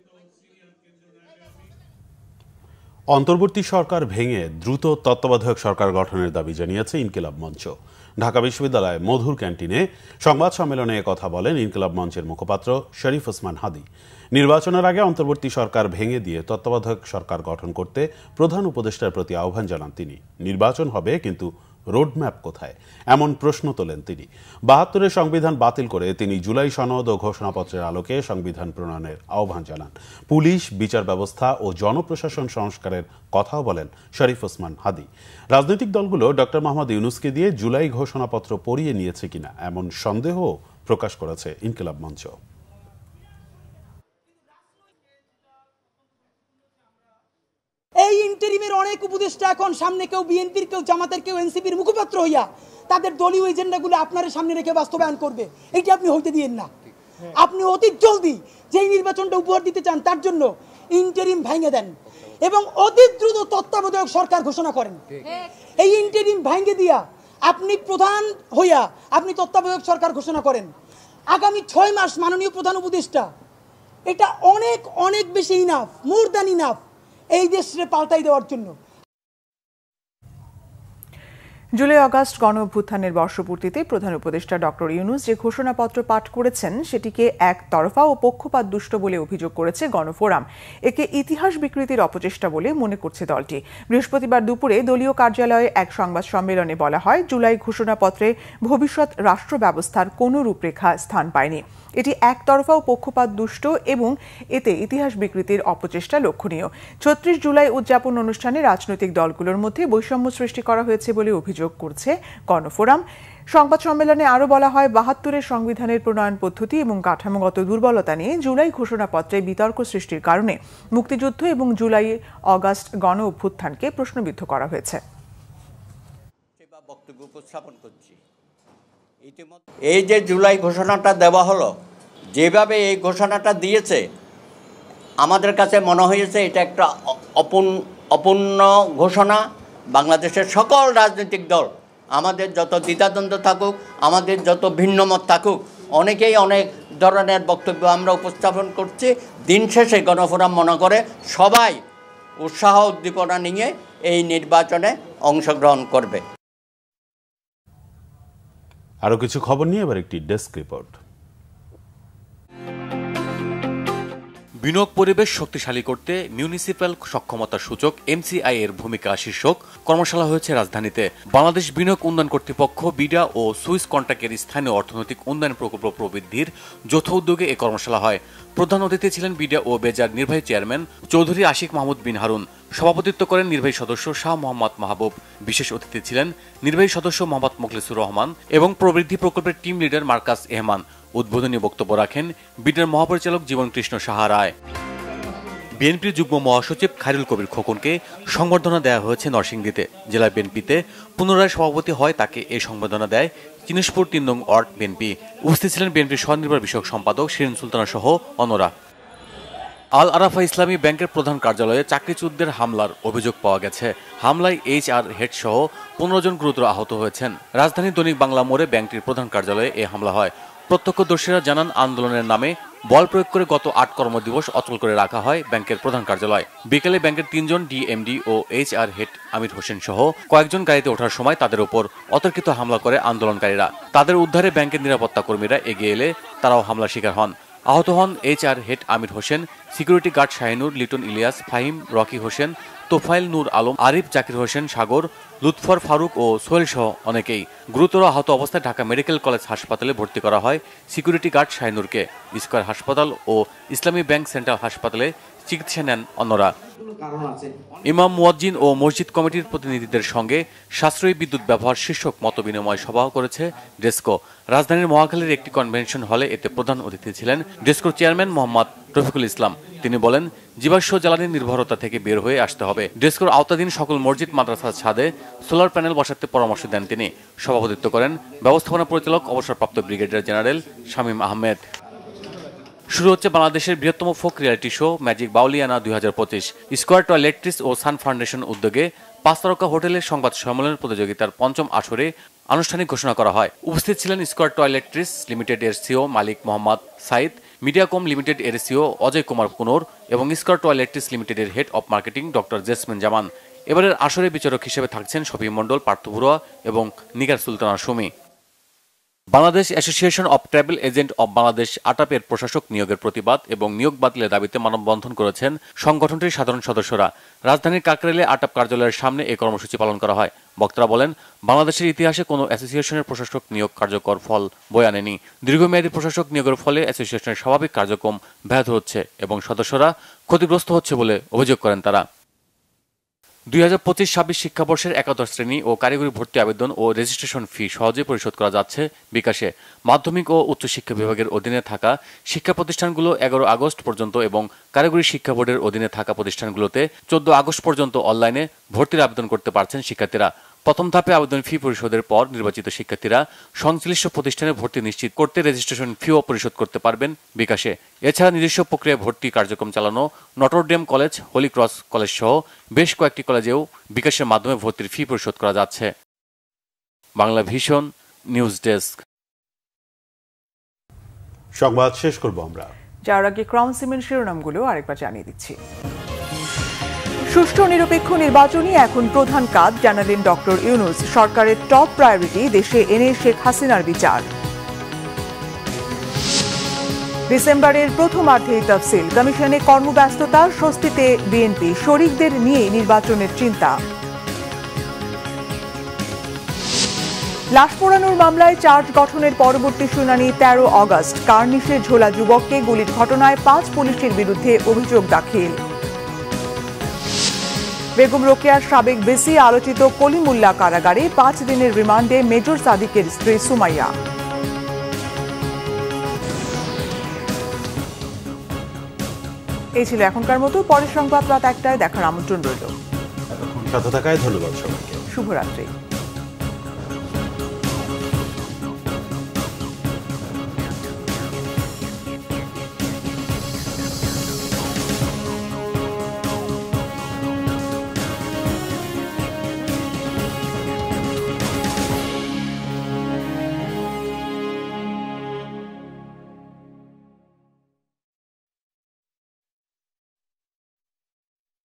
[SPEAKER 1] অন্তর্বর্তী সরকার ভেঙে দ্রুত তত্ত্বাবধায়ক সরকার গঠনের দাবি জানিয়েছে ইনকিলাব মঞ্চ। ঢাকা বিশ্ববিদ্যালয় মধুর ক্যান্টিনে সংবাদ সম্মেলনে কথা বলেন ইনকিলাব মঞ্চের মুখপাত্র শরীফ ওসমান হাদি। নির্বাচনের আগে অন্তর্বর্তী সরকার ভেঙে দিয়ে তত্ত্বাবধায়ক সরকার গঠন করতে প্রধান উপদেষ্টার প্রতি আহ্বান জানান তিনি। নির্বাচন হবে, কিন্তু রোডম্যাপ কোথায়, এমন প্রশ্ন তোলেন তিনি। ৭২-এর সংবিধান বাতিল করে তিনি জুলাই সনদ ও ঘোষণাপত্রের আলোকে সংবিধান প্রণয়নের আহ্বান জানান। পুলিশ, বিচার ব্যবস্থা ও জনপ্রশাসন সংস্কারের কথাও বলেন শরীফ ওসমান হাদি। রাজনৈতিক দলগুলো ডক্টর মোহাম্মদ ইউনূসকে দিয়ে জুলাই ঘোষণাপত্র পড়িয়ে নিয়েছে কিনা এমন সন্দেহ প্রকাশ করেছে ইনকিলাব মঞ্চ।
[SPEAKER 5] এই ইন্টারিমের অনেক উপদেষ্টা এখন সামনে কেউ বিএনপির, কেউ জামাতের, কেউ এনসিপির মুখপাত্র হইয়া তাদের দলীয় এজেন্ডাগুলো আপনার সামনে রেখে বাস্তবায়ন করবে। এইটা আপনি হইতে দিয়েন না। আপনি অতি জলদি যেই নির্বাচনটা উপহার দিতে চান তার জন্য ইন্টারিম ভেঙে দেন এবং অতি দ্রুত তত্ত্বাবধায়ক সরকার ঘোষণা করেন। এই ইন্টারিম ভেঙে দিয়া আপনি প্রধান হইয়া আপনি তত্ত্বাবধায়ক সরকার ঘোষণা করেন। আগামী ৬ মাস মাননীয় প্রধান উপদেষ্টা, এটা অনেক অনেক বেশি ইনাফ, মোর দ্যান ইনাফ এই দেশে পাল্টাই দেওয়ার জন্য।
[SPEAKER 2] জুলাই আগস্ট গণ অভ্যুত্থানের বর্ষপূর্তিতে প্রধান উপদেষ্টা ডক্টর ইউনূস যে ঘোষণাপত্র পাঠ করেছেন সেটিকে একতরফা ও পক্ষপাতদুষ্ট বলে অভিযোগ করেছে গণফোরাম। একে ইতিহাস বিকৃতির অপচেষ্টা বলে মনে করছে দলটি। বৃহস্পতিবার দুপুরে দলীয় কার্যালয়ে এক সংবাদ সম্মেলনে বলা হয়, জুলাই ঘোষণাপত্রে ভবিষ্যৎ রাষ্ট্র ব্যবস্থার কোনো রূপরেখা স্থান পায়নি। এটি একতরফা ও পক্ষপাতদুষ্ট এবং এতে ইতিহাস বিকৃতির অপচেষ্টা লক্ষণীয়। ৩৬ জুলাই উদযাপন অনুষ্ঠানে রাজনৈতিক দলগুলোর মধ্যে বৈষম্য সৃষ্টি করা হয়েছে বলে অভিযোগ করছে গণফোরাম। সংবাদ সম্মেলনে আরও বলা হয়, ৭২-এর সংবিধানের প্রণয়ন পদ্ধতি এবং কাঠামোগত দুর্বলতা নিয়ে জুলাই ঘোষণাপত্রে বিতর্ক সৃষ্টির কারণে মুক্তিযুদ্ধ এবং জুলাই আগস্ট গণ অভ্যুত্থানকে প্রশ্নবিদ্ধ করা হয়েছে।
[SPEAKER 23] বক্তব্য উপস্থাপন করছি। এই যে জুলাই ঘোষণাটা দেওয়া হলো, যেভাবে এই ঘোষণাটা দিয়েছে, আমাদের কাছে মনে হয়েছে এটা একটা অপূর্ণ ঘোষণা। বাংলাদেশের সকল রাজনৈতিক দল, আমাদের যত দ্বিধাদ্বন্দ্ব থাকুক, আমাদের যত ভিন্নমত থাকুক, অনেকেই অনেক ধরনের বক্তব্য আমরা উপস্থাপন করছি। দিন শেষে গণফোরাম মনে করে সবাই উৎসাহ উদ্দীপনা নিয়ে এই নির্বাচনে অংশগ্রহণ করবে।
[SPEAKER 1] আরও কিছু খবর নিয়ে এবার একটি ডেস্ক রিপোর্ট।
[SPEAKER 24] বিনিয়োগ পরিবেশ শক্তিশালী করতে মিউনিসিপ্যাল সক্ষমতা সূচক MCI এর ভূমিকা শীর্ষক কর্মশালা হয়েছে রাজধানীতে। বাংলাদেশ বিনিয়োগ উন্নয়ন কর্তৃপক্ষ, বিডা ও সুইস কন্ট্রাক্টের স্থানীয় অর্থনৈতিক উন্নয়ন প্রকল্প প্রবৃদ্ধির যৌথ উদ্যোগে এই কর্মশালা হয়। প্রধান অতিথি ছিলেন বিডা ও বেজার নির্বাহী চেয়ারম্যান চৌধুরী আশিক মাহমুদ বিন হারুন। সভাপতিত্ব করেন নির্বাহী সদস্য শাহ মোহাম্মদ মাহবুব। বিশেষ অতিথি ছিলেন নির্বাহী সদস্য মোহাম্মদ মোখলেসুর রহমান এবং প্রবৃদ্ধি প্রকল্পের টিম লিডার মার্কাস এহমান। উদ্বোধনী বক্তব্য রাখেন বিডার মহাপরিচালক জীবন কৃষ্ণ সাহা রায়। বিএনপির যুগ্ম মহাসচিব খায়রুল কবির খোকনকে সংবর্ধনা দেওয়া হয়েছে নরসিংদীতে। জেলা বিএনপিতে পুনরায় সভাপতি হয় তাকে এই সংবর্ধনা দেয় চিনিশপুর ৩ নং ওয়ার্ড বিএনপি। উপস্থিত ছিলেন বিএনপির স্বনির্ভর বিষয়ক সম্পাদক শিরিন সুলতানা সহ অন্যরা। আল আরাফা ইসলামী ব্যাংকের প্রধান কার্যালয়ে চাকরিচ্যুতদের হামলার অভিযোগ পাওয়া গেছে। হামলায় HR হেড সহ 15 জন গুরুতর আহত হয়েছেন। রাজধানীর দৈনিক বাংলা মোড়ে ব্যাংকটির প্রধান কার্যালয়ে এই হামলা হয়। প্রত্যক্ষদর্শীরা জানান, আন্দোলনের নামে বল প্রয়োগ করে গত ৮ কর্মদিবস অচল করে রাখা হয় ব্যাংকের প্রধান কার্যালয়। বিকেলে ব্যাংকের 3 জন DMD ও HR হেড আমির হোসেন সহ কয়েকজন গাড়িতে ওঠার সময় তাদের উপর অতর্কিত হামলা করে আন্দোলনকারীরা। তাদের উদ্ধারে ব্যাংকের নিরাপত্তা কর্মীরা এগিয়ে এলে তারাও হামলার শিকার হন। আহত হন HR head Amir Hossain, security guard Shahinur, Liton Ilias, Fahim, Rocky Hossain, Tofail Nur Alam, Arif, Zakir Hossain, Sagar, Lutfar Faruk ও সোহেল সহ অনেকেই। গুরুতর আহত অবস্থায় ঢাকা মেডিকেল কলেজ হাসপাতালে ভর্তি করা হয় সিকিউরিটি গার্ড শাহিনুরকে। স্কয়ার হাসপাতাল ও ইসলামী ব্যাংক সেন্ট্রাল হাসপাতালে চিকিৎসা নেন অন্যরা। ইমাম, মুয়াজ্জিন ও মসজিদ কমিটির প্রতিনিধিদের সঙ্গে সাশ্রয়ী বিদ্যুৎ ব্যবহার শীর্ষক মতবিনিময় সভা করেছে ডেসকো। রাজধানীর মহাখালীর একটি কনভেনশন হলে এতে প্রধান অতিথি ছিলেন ডেসকোর চেয়ারম্যান মোহাম্মদ রফিকুল ইসলাম। তিনি বলেন, জীবাশ্ম জ্বালানি নির্ভরতা থেকে বের হয়ে আসতে হবে। ডেসকোর আওতাধীন সকল মসজিদ, মাদ্রাসার ছাদে সোলার প্যানেল বসাতে পরামর্শ দেন তিনি। সভাপতিত্ব করেন ব্যবস্থাপনা পরিচালক অবসরপ্রাপ্ত ব্রিগেডিয়ার জেনারেল শামীম আহমেদ। শুরু হচ্ছে বাংলাদেশের বৃহত্তম folk reality show magic Bauliana 2025। Square Toiletries ও সান ফাউন্ডেশন উদ্যোগে 5 তারকা হোটেলের সংবাদ সম্মেলন প্রতিযোগিতার 5ম আসরে আনুষ্ঠানিক ঘোষণা করা হয়। উপস্থিত ছিলেন স্কয়ার টয়লেট্রিস লিমিটেড এর CEO Malik Mohammad Saeed, Mediacom Limited এর সিও অজয় কুমার কুনোর এবং স্কয়ার টয়লেট্রিস লিমিটেডের head of marketing doctor Jesmin Zaman. এবারের আসরে বিচারক হিসেবে থাকছেন শফি মণ্ডল, পার্থ ভুরুয়া এবং Nigar Sultana Sumi. Bangladesh association of travel agent of Bangladesh আটাপের প্রশাসক নিয়োগের প্রতিবাদ এবং নিয়োগ বাতিলের দাবিতে মানববন্ধন করেছেন সংগঠনটির সাধারণ সদস্যরা। রাজধানীর কাকরাইলে আটাপ কার্যালয়ের সামনে এই কর্মসূচি পালন করা হয়। বক্তারা বলেন, বাংলাদেশের ইতিহাসে কোনো অ্যাসোসিয়েশনের প্রশাসক নিয়োগ কার্যকর ফল বয়ে আনেনি। দীর্ঘমেয়াদী প্রশাসক নিয়োগের ফলে অ্যাসোসিয়েশনের স্বাভাবিক কার্যক্রম ব্যাহত হচ্ছে এবং সদস্যরা ক্ষতিগ্রস্ত হচ্ছে বলে অভিযোগ করেন তারা। 2025-26 শিক্ষাবর্ষের একাদশ শ্রেণী ও কারিগরি ভর্তি আবেদন ও রেজিস্ট্রেশন ফি সহজে পরিশোধ করা যাচ্ছে বিকাশে। মাধ্যমিক ও উচ্চশিক্ষা বিভাগের অধীনে থাকা শিক্ষা প্রতিষ্ঠানগুলো 11 আগস্ট পর্যন্ত এবং কারিগরি শিক্ষা বোর্ডের অধীনে থাকা প্রতিষ্ঠানগুলোতে 14 আগস্ট পর্যন্ত অনলাইনে ভর্তির আবেদন করতে পারছেন শিক্ষার্থীরা। প্রথম ধাপে আবেদন ফি পরিশোধের পর নির্বাচিত শিক্ষার্থীরা সংশ্লিষ্ট প্রতিষ্ঠানে ভর্তি নিশ্চিত করতে রেজিস্ট্রেশন ফিও পরিশোধ করতে পারবেন বিকাশে। এছাড়া নিজস্ব প্রক্রিয়ায় ভর্তি কার্যক্রম চালানো Notre Dame College, Holy Cross College সহ বেশ কয়েকটি কলেজেও বিকাশের মাধ্যমে ভর্তির ফি পরিশোধ করা যাচ্ছে। Bangla vision news desk.
[SPEAKER 1] সংবাদ শেষ করব আমরা।
[SPEAKER 2] যার আগে ক্রাউন সিমেন্ট শিরোনামগুলো আরেকবার জানিয়ে দিচ্ছি। সুষ্ঠু নিরপেক্ষ নির্বাচনই এখন প্রধান কাজ জানালেন ডক্টর ইউনূস। সরকারের টপ প্রায়োরিটি দেশে এনে শেখ হাসিনার বিচার। ডিসেম্বরের প্রথমার্ধেই তফসিল, কমিশনে কর্মব্যস্ততা, স্বস্তিতে বিএনপি, শরিকদের নিয়ে নির্বাচনের চিন্তা। লাশ পোড়ানোর মামলায় চার্জ গঠনের পরবর্তী শুনানি 13 আগস্ট। কার্নিশে ঝোলা যুবককে গুলির ঘটনায় 5 পুলিশের বিরুদ্ধে অভিযোগ দাখিল। বেগম রোকেয়ার সাবেক ভিসি আলোচিত কলিমুল্লাহ কারাগারে 5 দিনের রিমান্ডে মেজর সাদিকের স্ত্রী সুমাইয়া। এই ছিল এখনকার মতো। পরের সংবাদ রাত 1টায় দেখার আমন্ত্রণ রইল।
[SPEAKER 1] সাথে থাকায় ধন্যবাদ সবাইকে।
[SPEAKER 2] শুভরাত্রি।